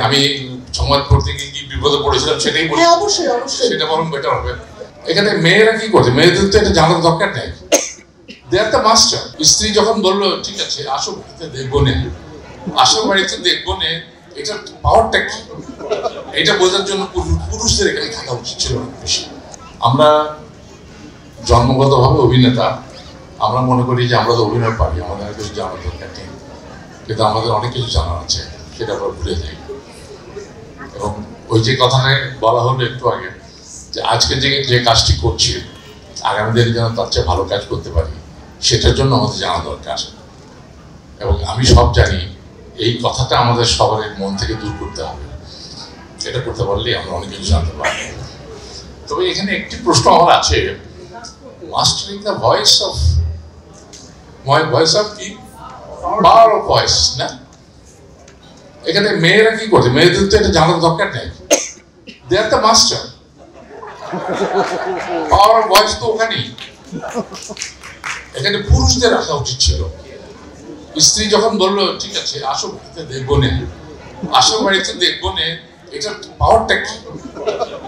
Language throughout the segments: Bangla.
আমি সংবাদ পড়তে গিয়ে কি বিপদে পড়েছিলাম সেটাই বলি। হ্যাঁ অবশ্যই অবশ্যই, সেটা বরং বেটার হবে। এখানে মেয়েরা কি করছে, মেয়েদের তো এটা জানার দরকার নেই, দে আর দ্য মাস্টার। স্ত্রী যখন বললো ঠিক আছে আসো বাড়িতে দেখবো নে, আসো বাড়িতে দেখবো নে, এটার পাওয়ারটা কি এটা বোঝার জন্য পুরুষদের এখানে থাকা উচিত ছিল অনেক বেশি। আমরা জন্মগতভাবে অভিনেতা, আমরা মনে করি যে আমরা তো অভিনয় পারি, আমাদের কিছু জানার দরকার নেই, কিন্তু আমাদের অনেক কিছু জানার আছে, সেটা আমরা ভুলে যাই। এবং ওই যে কথাটা বলা হলো একটু আগে, যে আজকে যে কাজটি করছি আগামী দিনে যেন তার চেয়ে ভালো কাজ করতে পারি, সেটার জন্য আমাদের জানা দরকার। এবং আমি সব জানি, এই কথাটা আমাদের সবার মন থেকে দূর করতে হবে। এটা করতে পারলে আমরা অনেক কিছু জানতে পারবো। তবে এখানে একটি প্রশ্ন আমার আছে, মাস্টারিং দ্য ভয়েস অফ কি পাওয়ার অফ ভয়েস না, এখানে মেয়েরা কি করছে, মেয়েদের তো এটা জানার দরকার নেই, they are the master. Power of voice তো ওখানেই, এখানে পুরুষদের আসা উচিত ছিল। স্ত্রী যখন বললো ঠিক আছে আসো বাড়িতে দেখবো নে, আসো বাড়িতে দেখবো নে, এটার পাওয়ারটা কি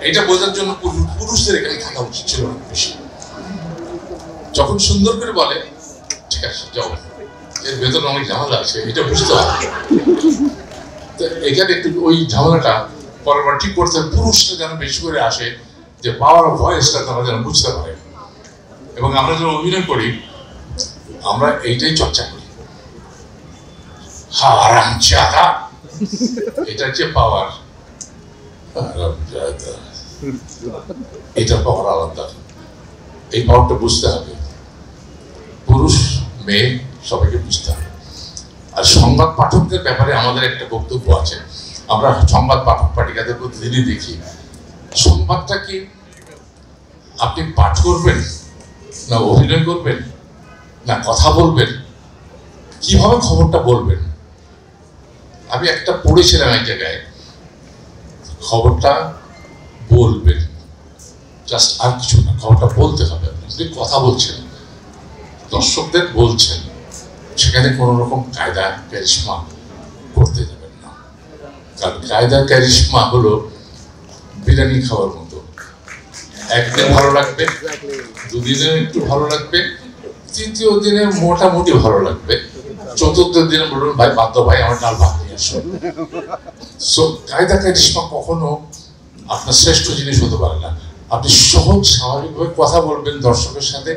এটা বোঝার জন্য পুরুষদের এখানে থাকা উচিত ছিল অনেক বেশি। যখন সুন্দর করে বলে ঠিক আছে যাও, এর ভেতরে অনেক ঝামেলা আছে, এটা বুঝতে হবে। তো এখানে একটু ওই ঝামেলাটা পরবার ঠিক করতে পুরুষরা যেন বেশি করে আসে, যে পাওয়ার অফ ভয়েসটা তারা যেন বুঝতে পারে। এবং আমরা যখন অভিনয় করি আমরা এইটাই চর্চা করি, হারামজাদা, এটা যে পাওয়ার, এটা পাওয়ার আলাদা, এই পাওয়ারটা বুঝতে হবে, পুরুষ মেয়ে সবাইকে বুঝতে হবে। আর সংবাদ পাঠকদের ব্যাপারে আমাদের একটা বক্তব্য আছে, আমরা সংবাদ পাঠক পাঠিকাদের প্রতিদিনই দেখি, সংবাদটা কি আপনি পাঠ করবেন না অভিনয় করবেন না কথা বলবেন, কিভাবে খবরটা বলবেন। আমি একটা পড়েছিলাম এক জায়গায়, খবরটা বলবেন, জাস্ট আর কিছু না, খবরটা বলতে হবে। আপনি কথা বলছেন, দর্শকদের বলছেন, সেখানে কোনো রকম কায়দা ক্যারিশমা করতে যাবেন না। কারণ কায়দা ক্যারিশমা হলো বিরিয়ানি খাওয়ার মতো, একদিন ভালো লাগবে, দুদিনে একটু ভালো লাগবে, তৃতীয় দিনে মোটামুটি ভালো লাগবে, চতুর্থ দিনে বলুন ভাই বাধ্য ভাই আমার ডাল ভাত নিয়ে আসো। সো কায়দা ক্যারিশমা কখনো আপনার শ্রেষ্ঠ জিনিস হতে পারে না। আপনি সহজ স্বাভাবিকভাবে কথা বলবেন দর্শকের সাথে,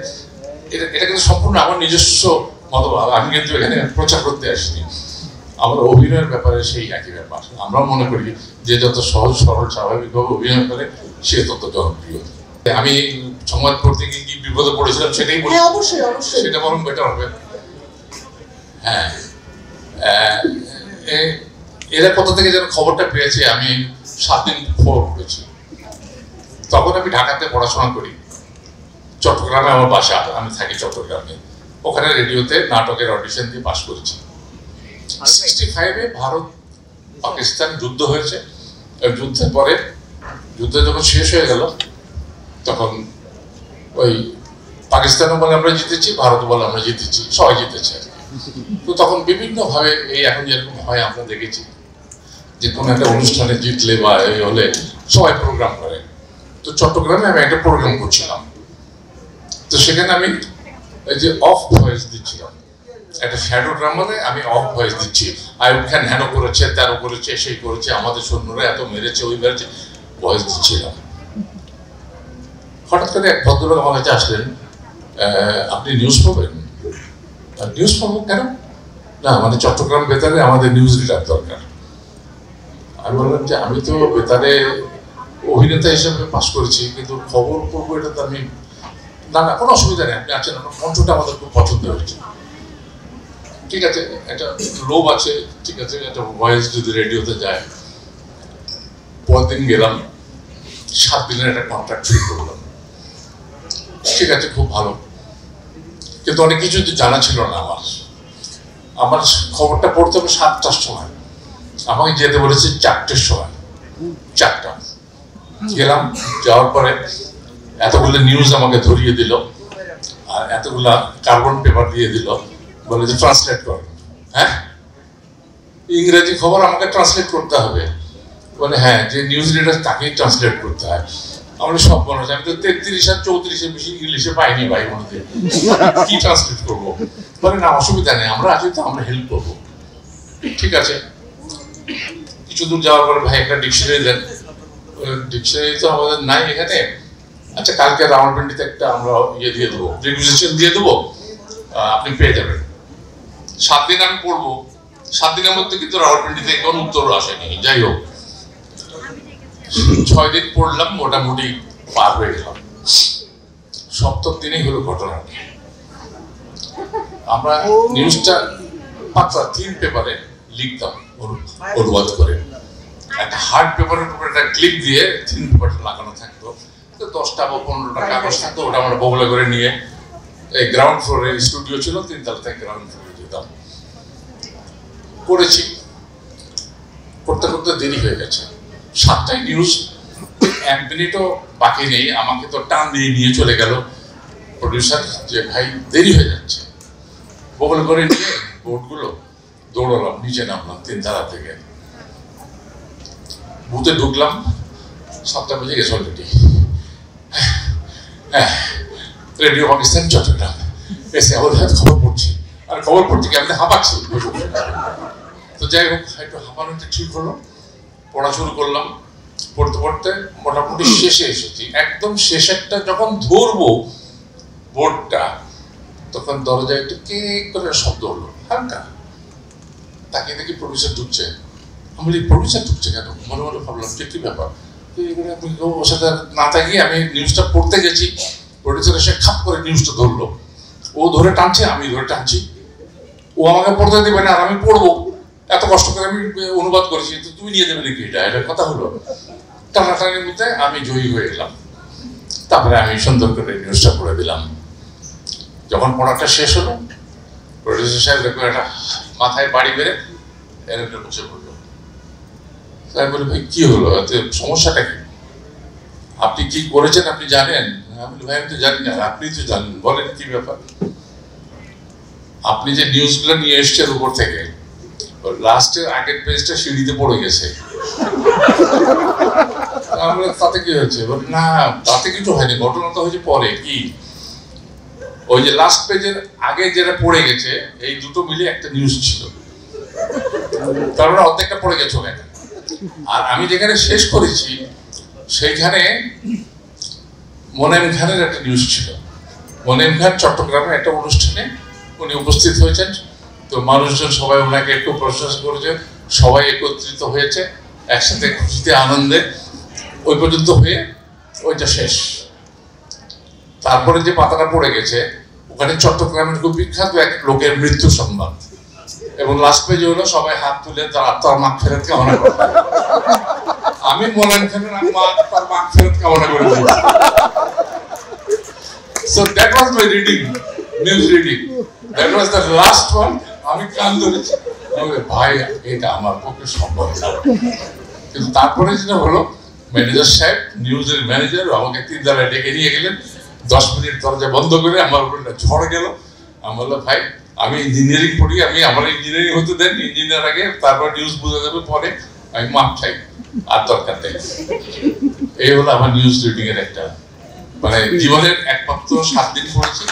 এটা কিন্তু সম্পূর্ণ আমার নিজস্ব মতভাব, আমি কিন্তু এখানে প্রচার করতে আসিনি। আমরা অভিনয়ের ব্যাপারে সেই একই ব্যাপার, আমরা মনে করি যে যত সহজ সরল স্বাভাবিকভাবে অভিনয় করে সে তত জনপ্রিয়। আমি সংবাদ পড়তে গিয়ে কি বিপদে পড়েছিলাম সেটাই বলি। হ্যাঁ অবশ্যই অবশ্যই, সেটা বরং বেটার হবে। হ্যাঁ, এরা কোথা থেকে যেন খবরটা পেয়েছে, আমি 7 দিন খবর পড়েছি। তখন আমি ঢাকাতে পড়াশোনা করি, চট্টগ্রামে আমার বাসা, আমি থাকি চট্টগ্রামে। ওখানে রেডিওতে নাটকের অডিশন দিয়ে পাস করেছি। 65-এ ভারত পাকিস্তান যুদ্ধ হয়েছে, যুদ্ধের পরে যুদ্ধ যখন শেষ হয়ে গেল তখন ওই পাকিস্তানও বলে আমরা জিতেছি, ভারতও বলে আমরা জিতেছি, সবাই জিতেছে। তো তখন বিভিন্নভাবে এই এখন যেরকম হয় আমরা দেখেছি যে কোনো একটা অনুষ্ঠানে জিতলে বা এই হলে সবাই প্রোগ্রাম করে। তো চট্টগ্রামে আমি একটা প্রোগ্রাম করছিলাম, তো সেখানে আমি এই যে অফ ভয়েস দিচ্ছিলাম, একটা শ্যাডো ড্রামাতে আমি অফ ভয়েস দিচ্ছি, আইয়ুব খান হেন করেছে, তেরো করেছে, সেই করেছে, আমাদের সৈন্যরা এত মেরেছে, ওই মেরেছে, ভয়েস দিচ্ছিলাম। হঠাৎ করে এক ভদ্রলোক আমার কাছে আসলেন, আপনি নিউজ পাবেন? নিউজ পাবো কেন? না মানে চট্টগ্রাম বেতারে আমাদের নিউজ রিডার দরকার। আমি বললাম যে আমি তো বেতারে অভিনেতা হিসেবে পাস করেছি, কিন্তু খবর পড়বো এটা তো আমি, না না কোনো অসুবিধা নেই, আপনি আছেন, আপনার কণ্ঠটা আমাদের খুব পছন্দ হয়েছে। ঠিক আছে, একটা লোভ আছে, ঠিক আছে, একটা ভয়েস যদি রেডিওতে যায়। পরের দিন গেলাম, 7 দিনের একটা কন্ট্রাক্ট শুরু করলাম। ঠিক আছে, খুব ভালো, কিন্তু অনেক কিছু জানা ছিল না আমার খবরটা পড়তে হবে 7টার সময়, আমাকে যেতে বলেছে 4টের সময়। 4টা গেলাম, যাওয়ার পরে এতগুলো নিউজ আমাকে ধরিয়ে দিল, আর এতগুলা কার্বন পেপার দিয়ে দিল, বলে যে ট্রান্সলেট করেন। হ্যাঁ, ইংরেজি খবর আমাকে ট্রান্সলেট করতে হবে। বলে হ্যাঁ, যে নিউজ রিডার তাকেই ট্রান্সলেট করতে হয়। আমরা সব মনে হচ্ছে আমি তো 33 আর 34 বেশি ইংলিশে পাইনি ভাই, মনে কি ট্রান্সলেট করবো? বলে না অসুবিধা নেই, আমরা আছি তো, আমরা হেল্প করবো। ঠিক আছে, কিছু দূর যাওয়ার পরে ভাই একটা ডিকশনারি দেন। ডিকশনারি তো আমাদের নাই এখানে। আচ্ছা, কালকে রাওয়ালপিন্ডিতে একটা আমরা ইয়ে দিয়ে দেবো, রিকুইজিশন দিয়ে দেবো, আপনি পেয়ে যাবেন। 7 দিন আমি পড়বো, 7 দিনের মধ্যে কিন্তু রাওয়ালপিন্ডিতে কোনো উত্তর আসেনি। যাই হোক, 6 দিন পড়লাম, মোটামুটি পার হয়ে গেলাম। 7ম দিনেই হলো ঘটনা। আমরা নিউজটা পাতলা 3 পেপারে লিখতাম অনুবাদ করে। একটা হার্ড পেপারের উপর একটা ক্লিপ দিয়ে 3 পেপারটা লাগানো থাকতো, 10টা বা 15টা কাগজ থাকতো। ওটা আমরা বগলে করে নিয়ে এই গ্রাউন্ড ফ্লোরে স্টুডিও ছিল, 3 তলা থেকে গ্রাউন্ড ফ্লোরে যেতাম। করেছি, করতে করতে দেরি হয়ে গেছে। 7টায় নিউজ, 1 মিনিটও বাকি নেই। আমাকে তো টান দিয়ে নিয়ে চলে গেল প্রডিউসার, যে ভাই দেরি হয়ে যাচ্ছে। বগল করে নিয়ে বোর্ডগুলো দৌড়ালাম, নিচে নামলাম 3 তলা থেকে, বুথে ঢুকলাম। 7টা বেজে গেছে অলরেডি। হ্যাঁ, রেডিও পাকিস্তান চট্টগ্রাম এসে আমার খবর পড়ছি, আর খবর পড়ছি কি আমি হাঁপাচ্ছি। তো যাই হোক, একটু হাঁপানোটা ঠিক হলো। পড়া শুরু করলাম, পড়তে পড়তে মোটামুটি শেষে এসেছি। একদম শেষেরটা যখন ধরবো বোর্ডটা, তখন দরজায় একটু কে করে শব্দ হলো হালকা। তাকে দেখি প্রডিউসার ঢুকছে। আমি বলি প্রডিউসার ঢুকছে কেন? মনে মনে ভাবলাম যে কি ব্যাপার। ওর সাথে না তাকিয়ে আমি নিউজটা পড়তে গেছি। প্রডিউসার এসে খাপ করে নিউজটা ধরলো। ও ধরে টানছে, আমি ধরে টানছি। ও আমাকে পড়তে দেবে না, আর আমি পড়বো। এত কষ্ট করে আমি অনুবাদ করেছি, তো তুমি নিয়ে দেবে নাকি? এটা কথা হলো। টানাটানির মধ্যে আমি জয়ী হয়ে গেলাম। তারপরে আমি সুন্দর করে নিউজটা পড়ে দিলাম। যখন পড়াটা শেষ হলো, প্রডিউসার সাহেব দেখো একটা মাথায় বাড়ি বেড়ে এরকম বসে পড়লো। তাই বলি ভাই কি হলো, এতে সমস্যাটা কি? আপনি কি করেছেন আপনি জানেন? আমি ভাই আমি তো জানি না, আপনি তো জানেন, বলেন কি ব্যাপার। আপনি যে নিউজগুলো নিয়ে এসছেন উপর থেকে, লাস্টের আগের পেজটা সিঁড়িতে পড়ে গেছে। তাতে কি হয়েছে? না, তাতে কিছু হয়নি, ঘটনা তো হয়েছে পরে। কি? ওই যে লাস্ট পেজের আগে যেটা পড়ে গেছে, এই দুটো মিলে একটা নিউজ ছিল, তার মানে অর্ধেকটা পড়ে গেছে ওখানে। আর আমি যেখানে শেষ করেছি সেইখানে মোনেম খানের একটা নিউজ ছিল। মোনেম খান চট্টগ্রামে একটা অনুষ্ঠানে উনি উপস্থিত হয়েছেন। তো মানুষজন সবাই ওনাকে একটু প্রশংসা করেছে, সবাই একত্রিত হয়েছে একসাথে খুশিতে আনন্দে। ওই পর্যন্ত হয়ে ওইটা শেষ। তারপরে যে পাতাটা পড়ে গেছে, ওখানে চট্টগ্রামের খুব বিখ্যাত এক লোকের মৃত্যু সংবাদ, এবং লাস্ট পেজে হলো সবাই হাত তুলে তার আত্মার মাগ ফেরত কামনা করে। আমি মোলায়েম খানের তার মাগ ফেরত কামনা করে দিয়েছি। So that was my reading, news reading. That was the last one. আমি কান ধরেছি, ভাই এটা আমার পক্ষে সম্ভব না। কিন্তু তারপরে যেটা হলো, ম্যানেজার সাহেব, নিউজের ম্যানেজার আমাকে 3 তলায় ডেকে নিয়ে গেলেন। 10 মিনিট দরজা বন্ধ করে আমার উপর ঝড় গেল। আমি বললাম ভাই আমি ইঞ্জিনিয়ারিং পড়ি, আমার ইঞ্জিনিয়ারিং হতে দেন, ইঞ্জিনিয়ার আগে, তারপর নিউজ বোঝা যাবে পরে, আমি মাপ চাই, আর দরকার নেই। এই হলো আমার নিউজ রিডিং এর একটা, মানে জীবনের একমাত্র 7 দিন পড়েছি।